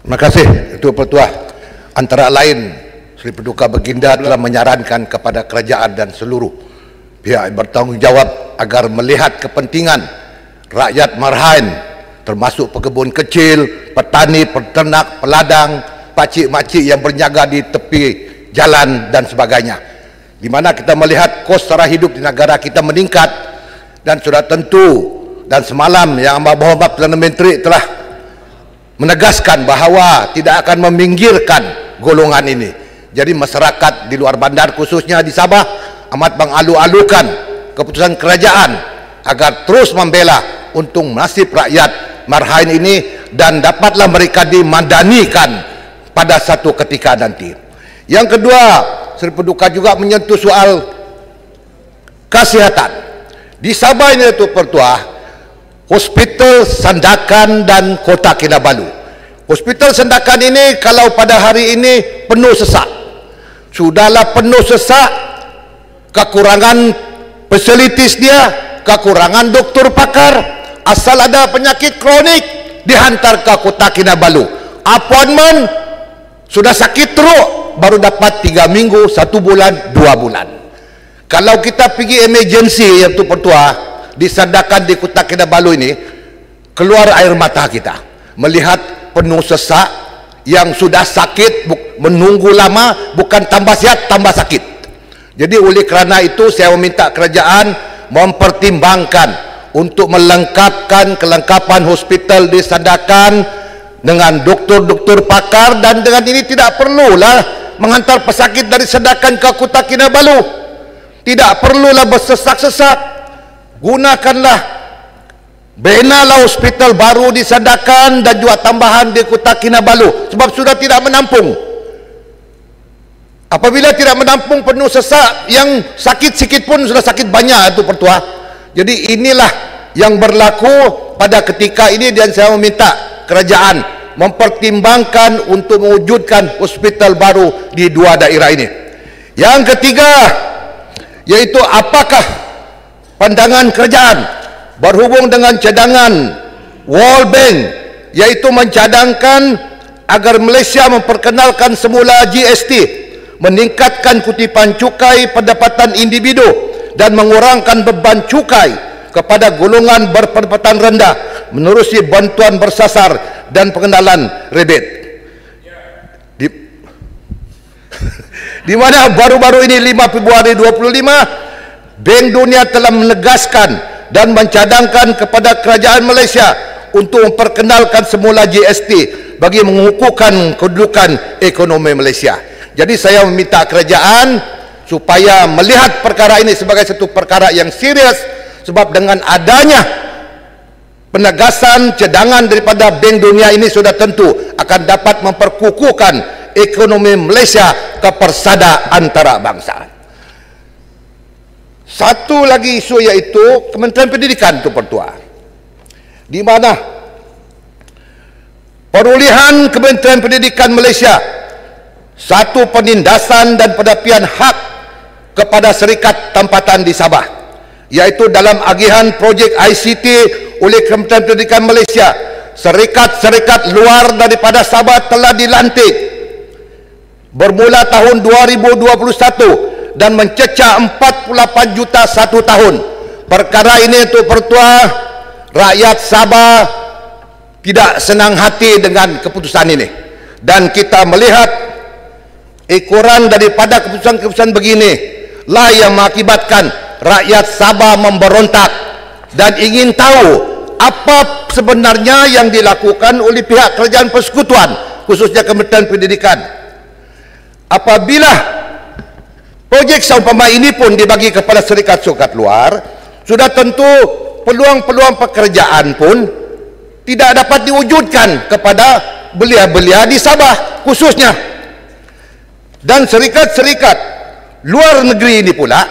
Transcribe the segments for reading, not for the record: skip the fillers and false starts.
Terima kasih Ketua Pertua. Antara lain, Sri Paduka Baginda telah menyarankan kepada kerajaan dan seluruh pihak yang bertanggungjawab agar melihat kepentingan rakyat Marhaen, termasuk pekebun kecil, petani, peternak, peladang, pakcik-makcik yang berniaga di tepi jalan dan sebagainya, di mana kita melihat kos sara hidup di negara kita meningkat, dan sudah tentu dan semalam yang Amat Berhormat Perdana Menteri telah menegaskan bahawa tidak akan meminggirkan golongan ini. Jadi masyarakat di luar bandar khususnya di Sabah amat mengalu-alukan keputusan kerajaan agar terus membela untung nasib rakyat Marhaen ini dan dapatlah mereka dimadanikan pada satu ketika nanti. Yang kedua, Sri Paduka juga menyentuh soal kesihatan. Di Sabah ini itu Pertua, Hospital Sandakan dan Kota Kinabalu. Hospital Sandakan ini kalau pada hari ini penuh sesak. Sudahlah penuh sesak, kekurangan fasilitas dia, kekurangan doktor pakar, asal ada penyakit kronik dihantar ke Kota Kinabalu. Appointment sudah sakit teruk baru dapat 3 minggu, 1 bulan, 2 bulan. Kalau kita pergi emergency yang tu Pertua di Sandakan di Kota Kinabalu ini, keluar air mata kita melihat penuh sesak yang sudah sakit, menunggu lama, bukan tambah sihat tambah sakit. Jadi oleh kerana itu saya meminta kerajaan mempertimbangkan untuk melengkapkan kelengkapan hospital di Sandakan dengan doktor-doktor pakar, dan dengan ini tidak perlulah menghantar pesakit dari Sandakan ke Kota Kinabalu, tidak perlulah bersesak-sesak. Gunakanlah, benalah hospital baru di Sandakan dan juga tambahan di Kota Kinabalu, sebab sudah tidak menampung. Apabila tidak menampung penuh sesak, yang sakit sikit pun sudah sakit banyak itu Pertua. Jadi inilah yang berlaku pada ketika ini, dan saya meminta kerajaan mempertimbangkan untuk mewujudkan hospital baru di 2 daerah ini. Yang ketiga, yaitu apakah pandangan kerajaan berhubung dengan cadangan World Bank, yaitu mencadangkan agar Malaysia memperkenalkan semula GST, meningkatkan kutipan cukai pendapatan individu dan mengurangkan beban cukai kepada golongan berpendapatan rendah menerusi bantuan bersasar dan pengenalan rebate. Di mana baru-baru ini 5 Februari 25 Bank Dunia telah menegaskan dan mencadangkan kepada kerajaan Malaysia untuk memperkenalkan semula GST bagi mengukuhkan kedudukan ekonomi Malaysia. Jadi saya meminta kerajaan supaya melihat perkara ini sebagai satu perkara yang serius, sebab dengan adanya penegasan cadangan daripada Bank Dunia ini sudah tentu akan dapat memperkukuhkan ekonomi Malaysia ke persada antarabangsa. Satu lagi isu yaitu Kementerian Pendidikan itu Pertua, di mana perolehan Kementerian Pendidikan Malaysia satu penindasan dan penafian hak kepada Serikat Tempatan di Sabah, yaitu dalam agihan projek ICT oleh Kementerian Pendidikan Malaysia, serikat-serikat luar daripada Sabah telah dilantik bermula tahun 2021 dan mencecah 48 juta 1 tahun. Perkara ini itu Pertua, rakyat Sabah tidak senang hati dengan keputusan ini, dan kita melihat ekoran daripada keputusan-keputusan begini lah yang mengakibatkan rakyat Sabah memberontak dan ingin tahu apa sebenarnya yang dilakukan oleh pihak kerajaan persekutuan, khususnya Kementerian Pendidikan. Apabila projek seumpama ini pun dibagi kepada serikat-serikat luar, sudah tentu peluang-peluang pekerjaan pun tidak dapat diwujudkan kepada belia-belia di Sabah khususnya. Dan serikat-serikat luar negeri ini pula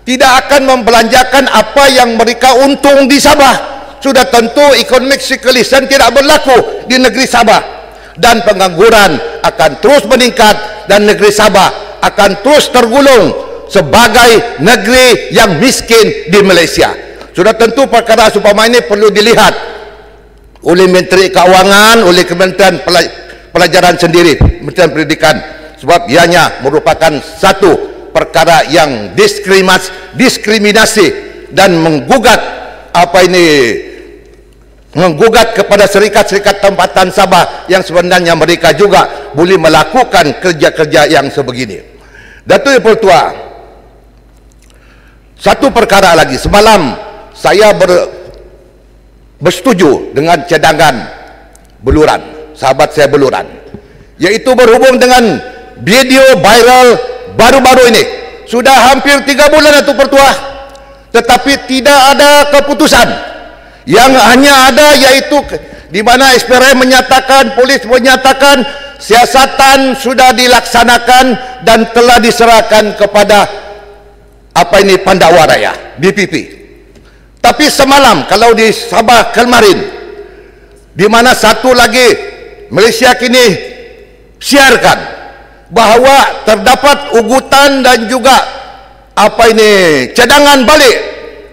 tidak akan membelanjakan apa yang mereka untung di Sabah. Sudah tentu economic circulation tidak berlaku di negeri Sabah, dan pengangguran akan terus meningkat, dan negeri Sabah akan terus tergulung sebagai negeri yang miskin di Malaysia. Sudah tentu perkara seumpama ini perlu dilihat oleh Menteri Keuangan, oleh Kementerian pelajaran sendiri Kementerian Pendidikan, sebab ianya merupakan satu perkara yang diskriminasi dan menggugat kepada syarikat-syarikat tempatan Sabah yang sebenarnya mereka juga boleh melakukan kerja-kerja yang sebegini. Datuk Yang Pertua, satu perkara lagi, semalam saya bersetuju dengan cadangan Beluran, sahabat saya Beluran, yaitu berhubung dengan video viral baru-baru ini. Sudah hampir 3 bulan Datuk Pertua, tetapi tidak ada keputusan. Yang hanya ada yaitu di mana SPRM menyatakan, polis menyatakan siasatan sudah dilaksanakan dan telah diserahkan kepada Pandakwa Raya, BPP. Tapi semalam kalau di Sabah kemarin, di mana satu lagi Malaysia kini siarkan bahawa terdapat ugutan dan juga cadangan balik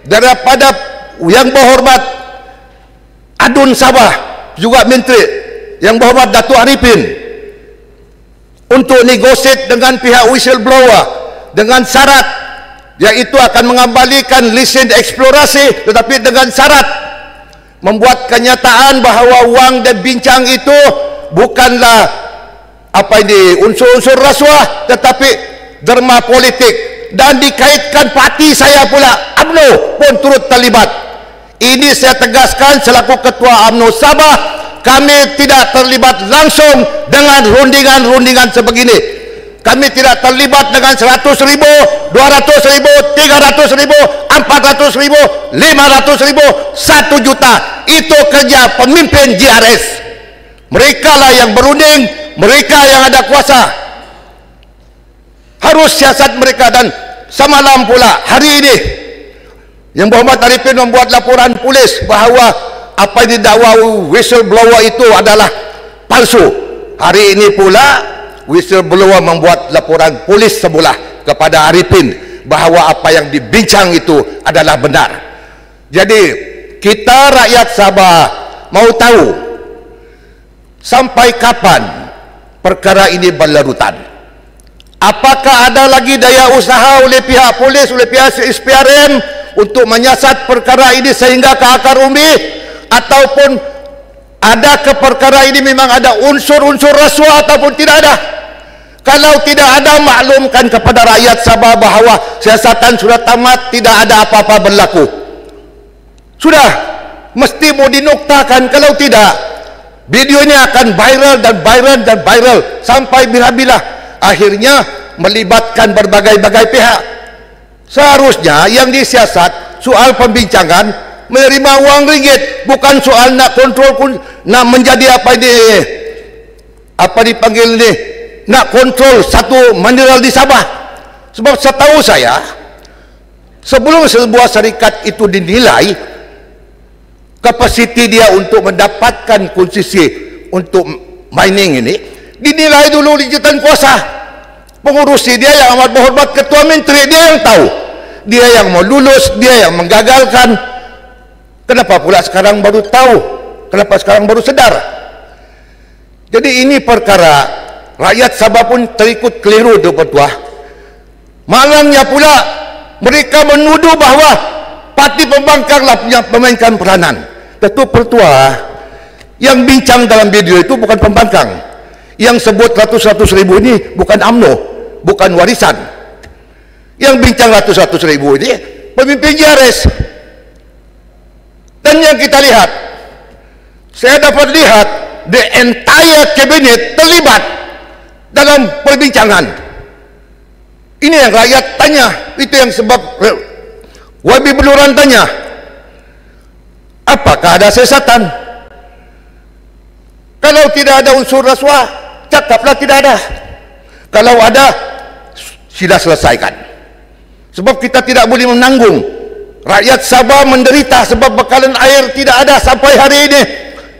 daripada Yang Berhormat Adun Sabah, juga Menteri Yang Berhormat Datuk Arifin, untuk negosiat dengan pihak whistleblower dengan syarat iaitu akan mengembalikan lesen eksplorasi, tetapi dengan syarat membuat kenyataan bahawa wang dan bincang itu bukanlah unsur-unsur rasuah tetapi derma politik, dan dikaitkan parti saya pula UMNO pun turut terlibat. Ini saya tegaskan selaku Ketua UMNO Sabah, kami tidak terlibat langsung dengan rundingan-rundingan sebegini. Kami tidak terlibat dengan 100,000, 200,000, 300,000, 400,000, 500,000, 1 juta. Itu kerja pemimpin JRS. Mereka lah yang berunding, mereka yang ada kuasa. Harus siasat mereka. Dan semalam pula, hari ini, Yang Berhormat Arifin membuat laporan polis bahawa apa yang didakwa whistleblower itu adalah palsu. Hari ini pula whistleblower membuat laporan polis semula kepada Arifin bahawa apa yang dibincang itu adalah benar. Jadi kita rakyat Sabah mau tahu sampai kapan perkara ini berlarutan. Apakah ada lagi daya usaha oleh pihak polis, oleh pihak SPRM untuk menyiasat perkara ini sehingga ke akar umbi, ataupun ada ke perkara ini memang ada unsur-unsur rasuah ataupun tidak ada? Kalau tidak ada, maklumkan kepada rakyat Sabah bahawa siasatan sudah tamat, tidak ada apa-apa berlaku. Sudah mesti mau dinuktakan. Kalau tidak, video ini akan viral dan viral dan viral sampai bila-bila, akhirnya melibatkan berbagai-bagai pihak. Seharusnya yang disiasat soal pembincangan menerima uang ringgit, bukan soal nak kontrol, nak menjadi dipanggil ni, nak kontrol satu mineral di Sabah. Sebab setahu saya, sebelum sebuah syarikat itu dinilai kapasiti dia untuk mendapatkan konsesi untuk mining ini, dinilai dulu di jawatan kuasa. Pengurusi dia yang amat berhormat Ketua Menteri, dia yang tahu, dia yang mau lulus, dia yang menggagalkan. Kenapa pula sekarang baru tahu? Kenapa sekarang baru sedar? Jadi ini perkara rakyat Sabah pun terikut keliru tu Pertua. Malangnya pula mereka menuduh bahawa parti pembangkanglah yang memainkan peranan. Datuk Pertua, yang bincang dalam video itu bukan pembangkang. Yang sebut ratus-ratus ribu ini bukan UMNO, bukan warisan. Yang bincang ratus-ratus ribu ini pemimpin JRS. Dan yang kita lihat, saya dapat lihat the entire cabinet terlibat dalam perbincangan. Ini yang rakyat tanya. Itu yang sebab YB Beluran tanya, apakah ada siasatan? Kalau tidak ada unsur rasuah, cakaplah tidak ada. Kalau ada, sila selesaikan. Sebab kita tidak boleh menanggung rakyat Sabah menderita sebab bekalan air tidak ada sampai hari ini.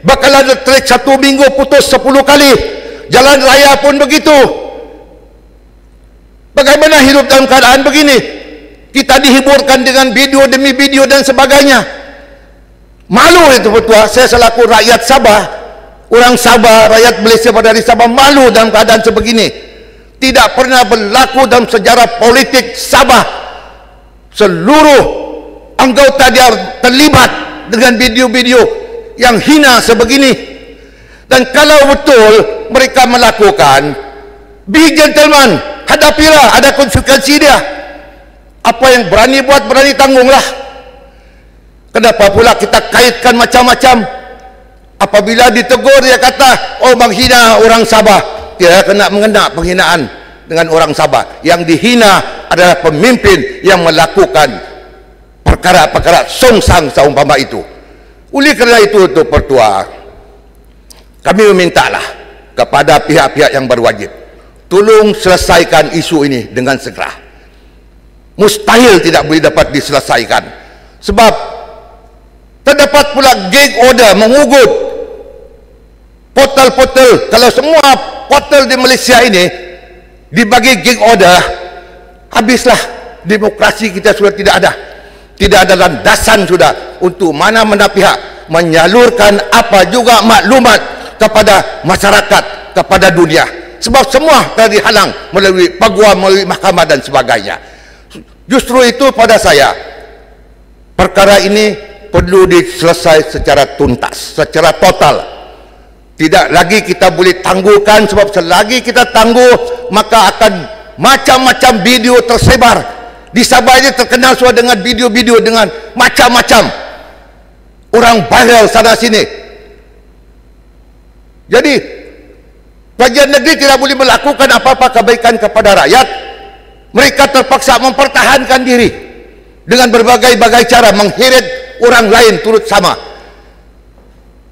Bakalan trek 1 minggu putus 10 kali. Jalan raya pun begitu. Bagaimana hidup dalam keadaan begini? Kita dihiburkan dengan video demi video dan sebagainya. Malu itu Pertua. Saya selaku rakyat Sabah Orang Sabah, rakyat Malaysia pada hari Sabah malu dalam keadaan sebegini. Tidak pernah berlaku dalam sejarah politik Sabah. Seluruh anggota dia terlibat dengan video-video yang hina sebegini. Dan kalau betul mereka melakukan, be gentleman, hadapilah, ada konsekuensi dia. Apa yang berani buat, berani tanggunglah. Kenapa pula kita kaitkan macam-macam? Apabila ditegur dia kata, oh menghina orang Sabah. Dia kena mengena penghinaan dengan orang Sabah. Yang dihina adalah pemimpin yang melakukan perkara-perkara songsang seumpama itu. Oleh kerana itu, Tuan Pertua, kami memintalah kepada pihak-pihak yang berwajib, tolong selesaikan isu ini dengan segera. Mustahil tidak boleh dapat diselesaikan. Sebab terdapat pula gag order mengugut portal-portal. Kalau semua portal di Malaysia ini dibagi gag order, habislah demokrasi kita, sudah tidak ada. Tidak ada landasan sudah untuk mana-mana pihak menyalurkan apa juga maklumat kepada masyarakat, kepada dunia. Sebab semua telah dihalang melalui peguam, melalui mahkamah dan sebagainya. Justru itu pada saya, perkara ini perlu diselesaikan secara tuntas, secara total. Tidak lagi kita boleh tangguhkan, sebab selagi kita tangguh maka akan macam-macam video tersebar. Di Sabah ini terkenal sudah dengan video-video dengan macam-macam orang viral sana sini. Jadi kerajaan negeri tidak boleh melakukan apa-apa kebaikan kepada rakyat. Mereka terpaksa mempertahankan diri dengan berbagai-bagai cara, mengheret orang lain turut sama.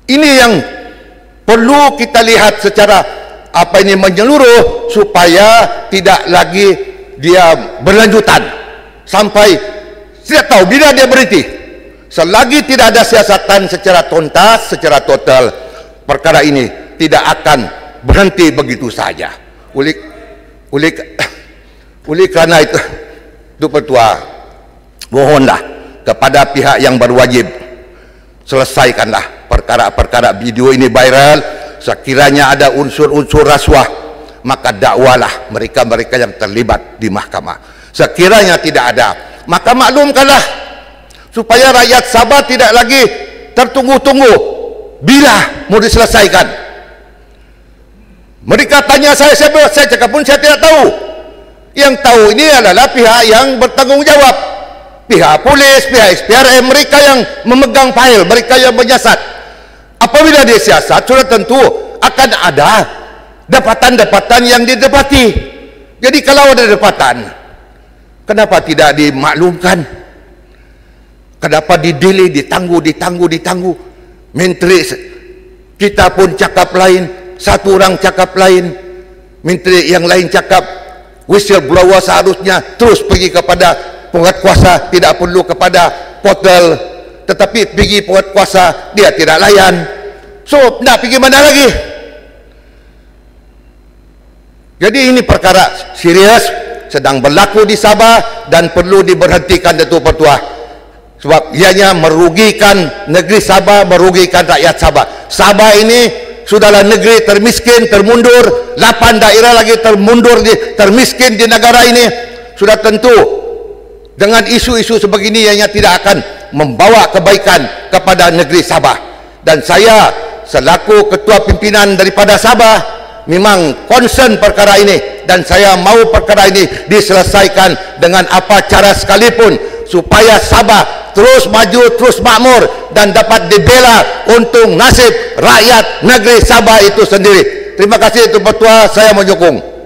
Ini yang perlu kita lihat secara menyeluruh, supaya tidak lagi dia berlanjutan sampai tidak tahu bila dia berhenti. Selagi tidak ada siasatan secara tuntas, secara total, perkara ini tidak akan berhenti begitu saja. Oleh kerana itu, Tuan Pertua, mohonlah kepada pihak yang berwajib, selesaikanlah perkara-perkara video ini viral. Sekiranya ada unsur-unsur rasuah, maka dakwalah mereka-mereka yang terlibat di mahkamah. Sekiranya tidak ada, maka maklumkanlah, supaya rakyat Sabah tidak lagi tertunggu-tunggu bila mau diselesaikan. Mereka tanya saya cakap pun saya tidak tahu. Yang tahu ini adalah pihak yang bertanggungjawab, pihak polis, pihak SPRM, mereka yang memegang fail, mereka yang menyiasat. Apabila dia siasat, sudah tentu akan ada dapatan-dapatan yang didapati. Jadi kalau ada dapatan, kenapa tidak dimaklumkan? Kenapa didelay, ditangguh? Menteri kita pun cakap lain, satu orang cakap lain, menteri yang lain cakap. Whistleblower seharusnya terus pergi kepada penguatkuasa, tidak perlu kepada portal. Tetapi pergi penguatkuasa, dia tidak layan. So, nak pergi mana lagi? Jadi ini perkara serius sedang berlaku di Sabah dan perlu diberhentikan, Datuk Pertua. Sebab ianya merugikan negeri Sabah, merugikan rakyat Sabah. Sabah ini sudahlah negeri termiskin, termundur, 8 daerah lagi termundur, termiskin di negara ini. Sudah tentu dengan isu-isu sebegini ianya tidak akan membawa kebaikan kepada negeri Sabah. Dan saya selaku ketua pimpinan daripada Sabah memang concern perkara ini, dan saya mahu perkara ini diselesaikan dengan apa cara sekalipun, supaya Sabah terus maju, terus makmur dan dapat dibela untuk nasib rakyat negeri Sabah itu sendiri. Terima kasih Tuan Pertua, saya menyokong.